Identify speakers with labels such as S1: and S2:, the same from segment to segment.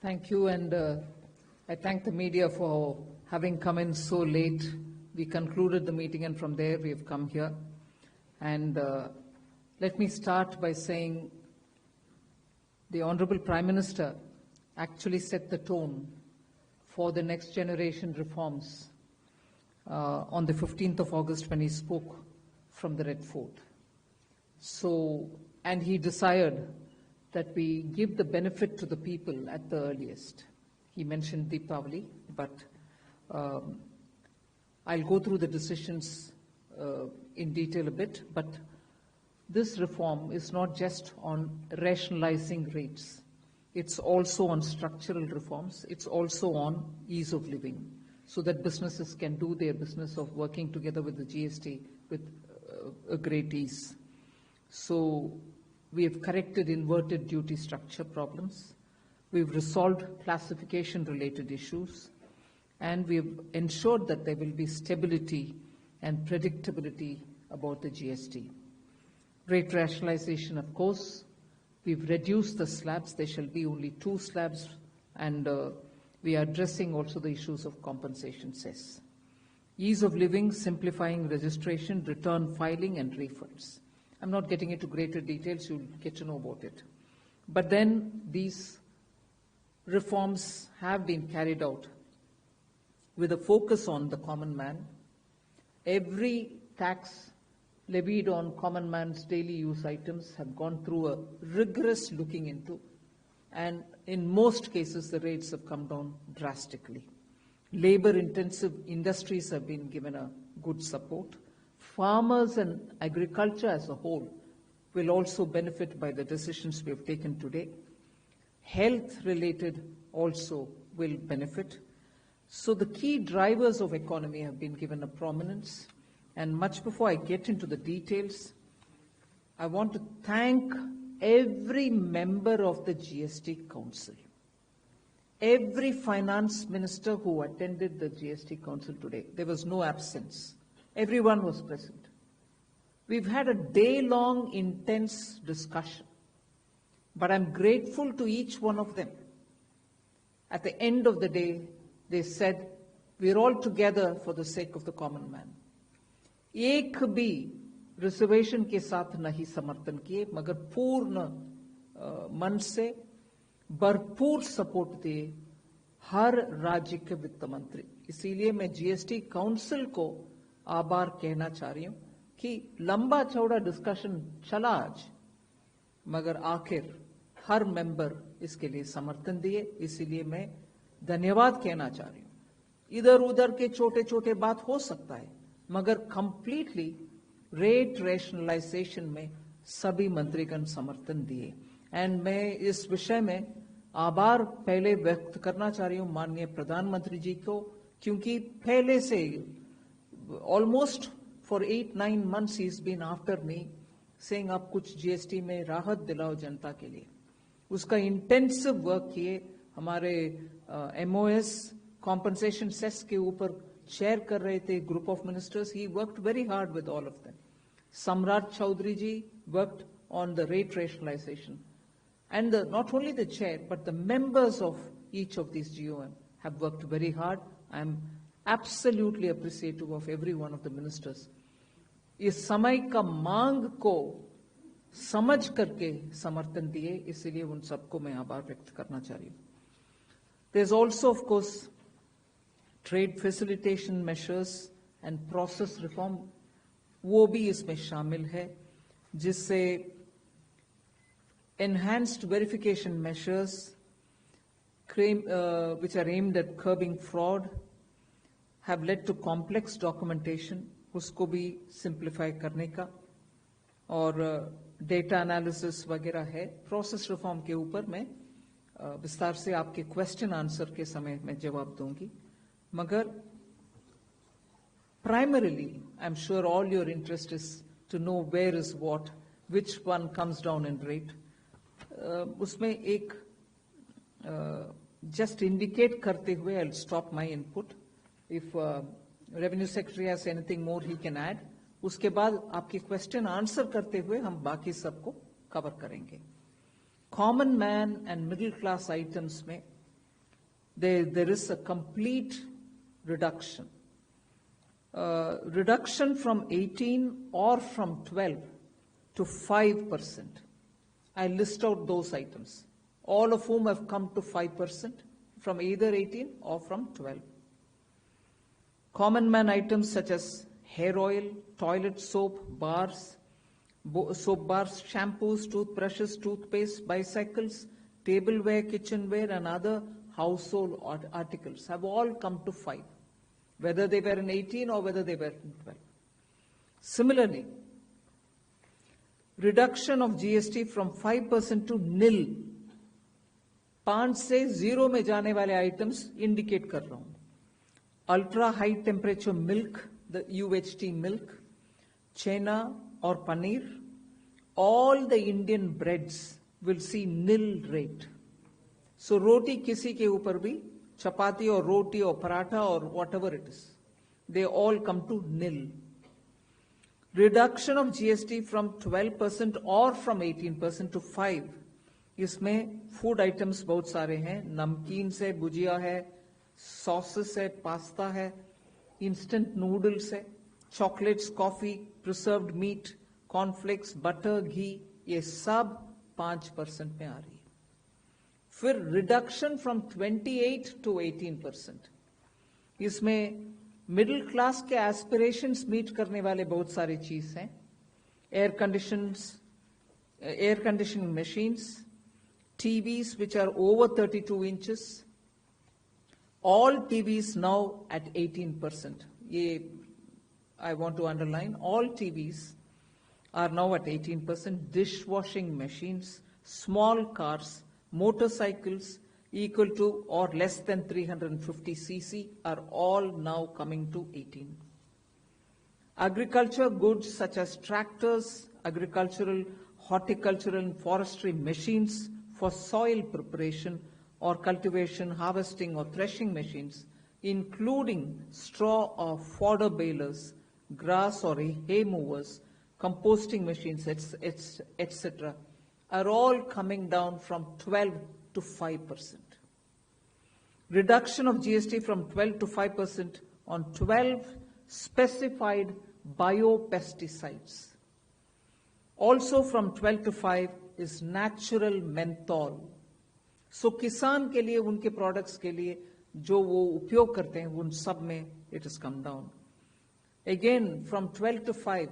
S1: Thank you, and I thank the media for having come in so late. We concluded the meeting, and from there we have come here. And let me start by saying the Honorable Prime Minister actually set the tone for the next generation reforms on the 15th of August when he spoke from the Red Fort. So, and he desired that we give the benefit to the people at the earliest. He mentioned Deepavali, but I'll go through the decisions in detail a bit, but this reform is not just on rationalizing rates. It's also on structural reforms. It's also on ease of living, so that businesses can do their business of working together with the GST with a great ease. So we have corrected inverted duty structure problems. We've resolved classification-related issues, and we've ensured that there will be stability and predictability about the GST. Rate rationalization, of course. We've reduced the slabs. There shall be only 2 slabs, and we are addressing also the issues of compensation cess. Ease of living, simplifying registration, return filing, and refunds. I'm not getting into greater details. You'll get to know about it. But then these reforms have been carried out with a focus on the common man. Every tax levied on common man's daily use items have gone through a rigorous looking into, and in most cases the rates have come down drastically. Labor-intensive industries have been given a good support. Farmers and agriculture as a whole will also benefit by the decisions we have taken today. Health-related also will benefit. So the key drivers of economy have been given a prominence. And much before I get into the details, I want to thank every member of the GST Council, every finance minister who attended the GST Council today. There was no absence. Everyone was present. We've had a day-long intense discussion, but I'm grateful to each one of them. At the end of the day, they said, we're all together for the sake of the common man. एक भी reservation के साथ नहीं समर्थन किए, मगर पूर्ण मन से भरपूर सपोर्ट दिए हर राज्य के वित्त मंत्री. इसीलिए मैं जीएसटी काउंसिल को आभार कहना चाह रही हूं कि लंबा चौड़ा डिस्कशन चला आज, मगर आखिर हर मेंबर इसके लिए समर्थन दिए. इसीलिए मैं धन्यवाद कहना चाह रही हूं. इधर उधर के छोटे छोटे बात हो सकता है, मगर कंप्लीटली रेट रैशनलाइजेशन में सभी मंत्रीगण समर्थन दिए. एंड मैं इस विषय में आभार पहले व्यक्त करना चाह रही हूं माननीय प्रधानमंत्री जी को, क्योंकि पहले से almost for 8-9 months he is been after me saying आप कुछ जीएसटी में राहत दिलाओ जनता के लिए. उसका इंटेंसिव वर्क किए. हमारे एमओएस कॉम्पनसेशन सेस के ऊपर चेयर कर रहे थे group of ministers. He worked very hard with all of them. Samrat Chaudhary ji worked on the rate rationalisation, and not only the chair but the members of each of these GOM have worked very hard. I am absolutely appreciative of every one of the ministers. इस समय का मांग को समझ करके समर्थन दिए, इसलिए उन सबको मैं आभार व्यक्त करना चाह रही हूं. There is also, of course, trade facilitation measures and process reform, वो भी इसमें शामिल है, जिससे enhanced verification measures which are aimed at curbing fraud have led to complex documentation, उसको भी simplify करने का, और डेटा एनालिसिस वगैरह है. प्रोसेस रिफॉर्म के ऊपर मैं विस्तार से आपके क्वेश्चन आंसर के समय में जवाब दूंगी. मगर primarily I'm sure all your interest is to know where is what, which one comes down in rate. उसमें एक just indicate करते हुए I'll stop my input. If Revenue Secretary has anything more he can add. उसके बाद आपके question answer करते हुए हम बाकी सबको कवर करेंगे. Common man and middle class items में there is a complete reduction. Reduction from 18 or from 12 to 5%. I list out those items, all of whom have come to 5% from either 18 or from 12. Common man items such as hair oil, toilet soap, bars, shampoos, toothbrushes, toothpaste, bicycles, tableware, kitchenware, and other household articles have all come to 5, whether they were in 18 or whether they were in 12. Similarly, reduction of GST from 5% to nil. 5 से 0 में जाने वाले items indicate कर रहा हूं. Ultra high temperature milk, the UHT milk, chena or paneer, all the Indian breads will see nil rate. So roti kisi ke upar bhi, chapati or roti or paratha or whatever it is, they all come to nil. Reduction of GST from 12% or from 18% to 5. इसमें food items बहुत सारे हैं, नमकीन से भुजिया है, sauces है, pasta है, instant noodles है, chocolates, coffee, preserved meat, cornflakes, butter, ghee, ये सब 5% में आ रही है. फिर रिडक्शन फ्रॉम 28 टू 18%. इसमें मिडिल क्लास के एस्पिरेशंस मीट करने वाले बहुत सारी चीज हैं. Air conditioning machines, TVs which are over 32 inches, all TVs now at 18%. I want to underline, all TVs are now at 18%. Dishwashing machines, small cars, motorcycles equal to or less than 350 cc are all now coming to 18. Agriculture goods such as tractors, agricultural, horticultural and forestry machines for soil preparation or cultivation, harvesting or threshing machines, including straw or fodder balers, grass or hay movers, composting machines, etc., are all coming down from 12 to 5%. Reduction of GST from 12 to 5% on 12 specified biopesticides. Also from 12 to 5 is natural menthol. So किसान के लिए, उनके products के लिए जो वो उपयोग करते हैं, उन सब में it has come down. Again, from 12 to 5,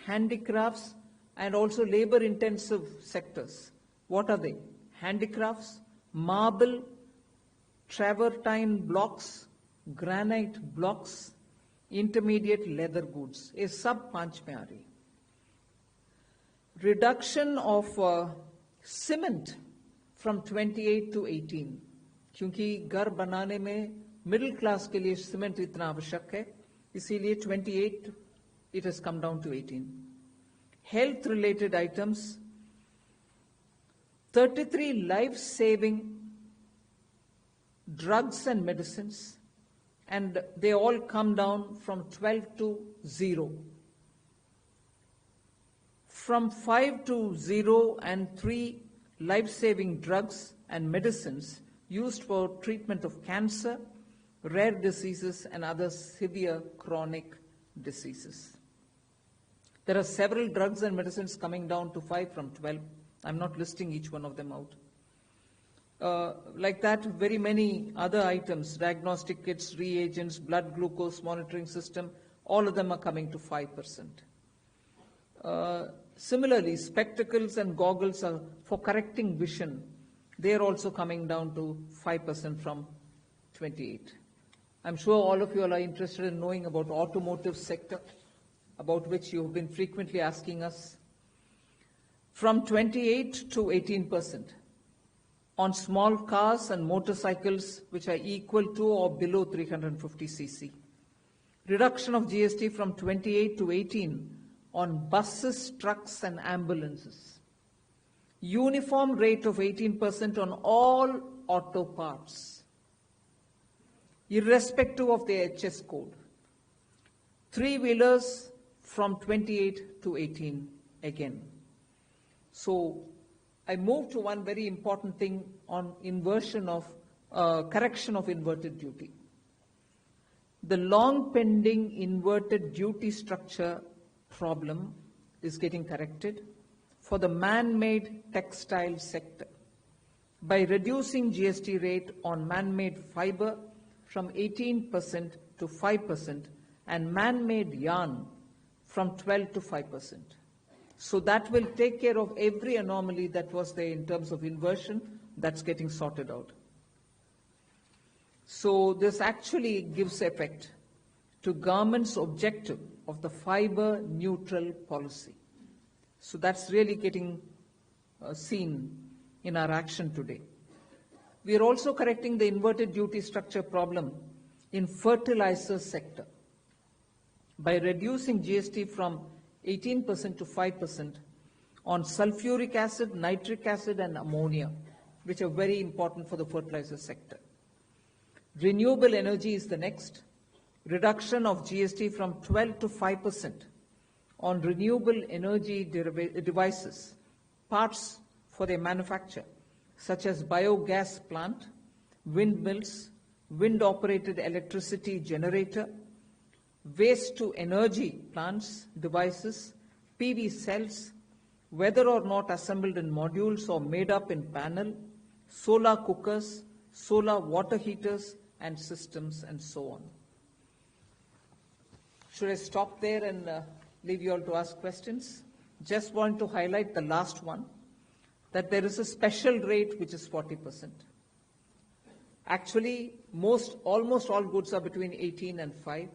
S1: handicrafts and also labor-intensive sectors. What are they? Handicrafts, marble, travertine blocks, granite blocks, intermediate leather goods. ये सब 5 में आ रही. Reduction of cement from 28 to 18. क्योंकि घर बनाने में मिडिल क्लास के लिए सीमेंट इतना आवश्यक है, इसीलिए 28 it has come down to 18. Health related items, 33 life-saving drugs and medicines, and they all come down from 12 to 0. From 5 to 0 and 3 life-saving drugs and medicines used for treatment of cancer, rare diseases, and other severe chronic diseases. There are several drugs and medicines coming down to 5 from 12. I'm not listing each one of them out. Like that, very many other items, diagnostic kits, reagents, blood glucose monitoring system, all of them are coming to 5%. Similarly, spectacles and goggles are for correcting vision. They are also coming down to 5% from 28. I'm sure all of you are interested in knowing about automotive sector, about which you have been frequently asking us. From 28 to 18% on small cars and motorcycles which are equal to or below 350 cc. Reduction of GST from 28 to 18 on buses, trucks, and ambulances. Uniform rate of 18% on all auto parts, irrespective of the HS code. Three-wheelers from 28 to 18 again. So I move to one very important thing on inversion of correction of inverted duty. The long pending inverted duty structure problem is getting corrected for the man-made textile sector by reducing GST rate on man-made fiber from 18% to 5% and man-made yarn from 12 to 5%. So that will take care of every anomaly that was there in terms of inversion that's getting sorted out. So this actually gives effect to government's objective of the fiber neutral policy. So that's really getting seen in our action today. We are also correcting the inverted duty structure problem in fertilizer sector by reducing GST from 18% to 5% on sulfuric acid, nitric acid, and ammonia, which are very important for the fertilizer sector. Renewable energy is the next. Reduction of GST from 12 to 5% on renewable energy devices, parts for their manufacture, such as biogas plant, windmills, wind-operated electricity generator, waste-to-energy plants, devices, PV cells, whether or not assembled in modules or made up in panel, solar cookers, solar water heaters, and systems, and so on. Should I stop there and leave you all to ask questions? Just want to highlight the last one, that there is a special rate which is 40%. Actually, almost all goods are between 18 and 5.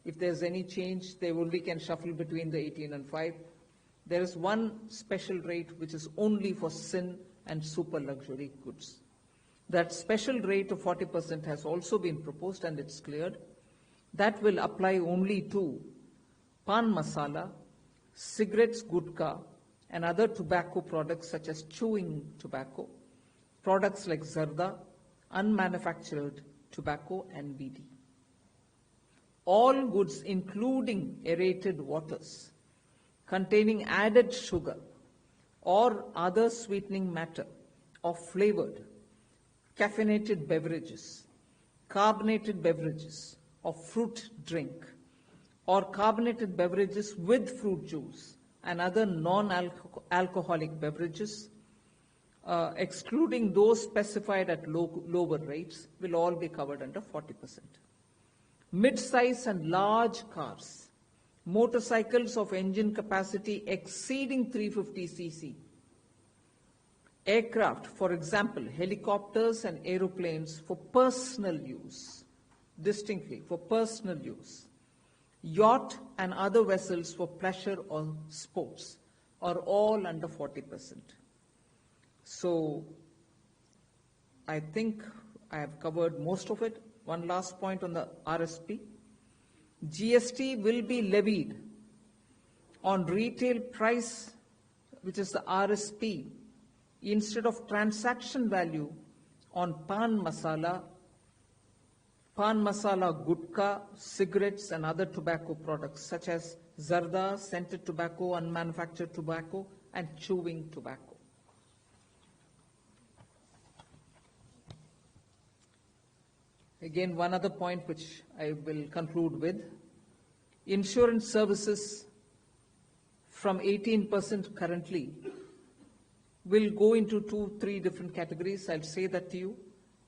S1: If there's any change, they only can shuffle between the 18 and 5. There is one special rate which is only for sin and super luxury goods. That special rate of 40% has also been proposed and it's cleared. That will apply only to pan masala, cigarettes, gutka, and other tobacco products such as chewing tobacco, products like zarda, unmanufactured tobacco, and BD. All goods, including aerated waters, containing added sugar or other sweetening matter or flavored, caffeinated beverages, carbonated beverages, or fruit drink, or carbonated beverages with fruit juice and other non-alcoholic beverages, excluding those specified at lower rates, will all be covered under 40%. Mid-size and large cars, motorcycles of engine capacity exceeding 350 cc, aircraft, for example, helicopters and aeroplanes for personal use, distinctly for personal use, yacht and other vessels for pleasure or sports are all under 40%. So I think I have covered most of it. One last point on the RSP. GST will be levied on retail price, which is the RSP, instead of transaction value on pan masala gutka, cigarettes, and other tobacco products such as zarda, scented tobacco, unmanufactured tobacco, and chewing tobacco. Again, one other point which I will conclude with. Insurance services from 18% currently will go into 2-3 different categories. I'll say that to you.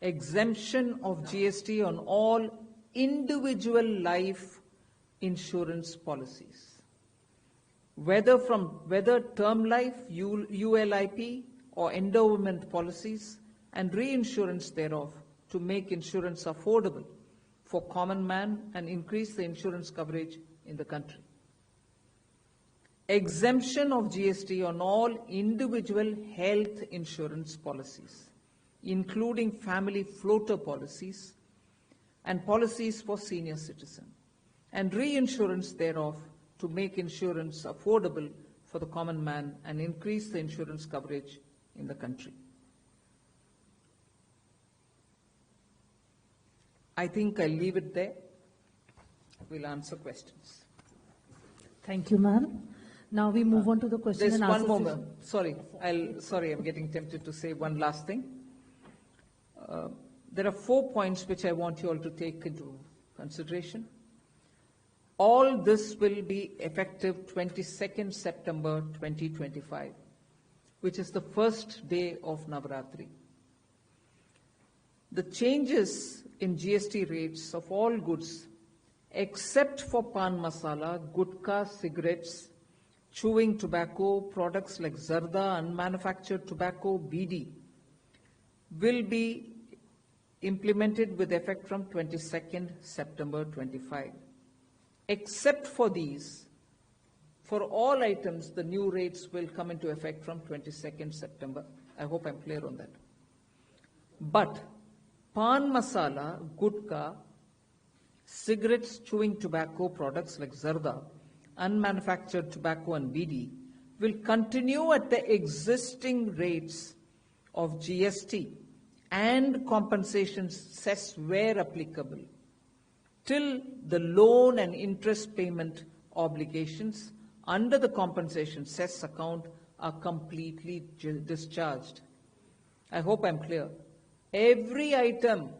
S1: Exemption of GST on all individual life insurance policies, whether term life, ULIP, or endowment policies, and reinsurance thereof, to make insurance affordable for common man and increase the insurance coverage in the country. Exemption of GST on all individual health insurance policies, including family floater policies and policies for senior citizens, and reinsurance thereof to make insurance affordable for the common man and increase the insurance coverage in the country. I think I'll leave it there. We'll answer questions.
S2: Thank you, ma'am. Now we move on to the question
S1: There's
S2: and answer
S1: one more.
S2: session.
S1: Sorry, I'm getting tempted to say one last thing. There are 4 points which I want you all to take into consideration. All this will be effective 22nd September 2025, which is the first day of Navaratri. The changes in GST rates of all goods, except for pan masala, gutka, cigarettes, chewing tobacco, products like zarda, unmanufactured tobacco, BD, will be implemented with effect from 22nd September 25. Except for these, for all items, the new rates will come into effect from 22nd September. I hope I'm clear on that. But pan masala, gutka, cigarettes, chewing tobacco, products like zarda, unmanufactured tobacco and BD will continue at the existing rates of GST and compensation cess where applicable till the loan and interest payment obligations under the compensation cess account are completely discharged. I hope I'm clear. Every item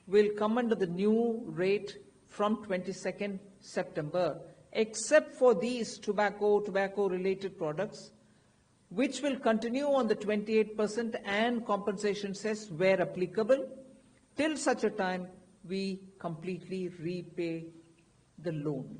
S1: will come under the new rate from 22nd September, except for these tobacco-related products, which will continue on the 28% and compensation cess where applicable, till such a time we completely repay the loan.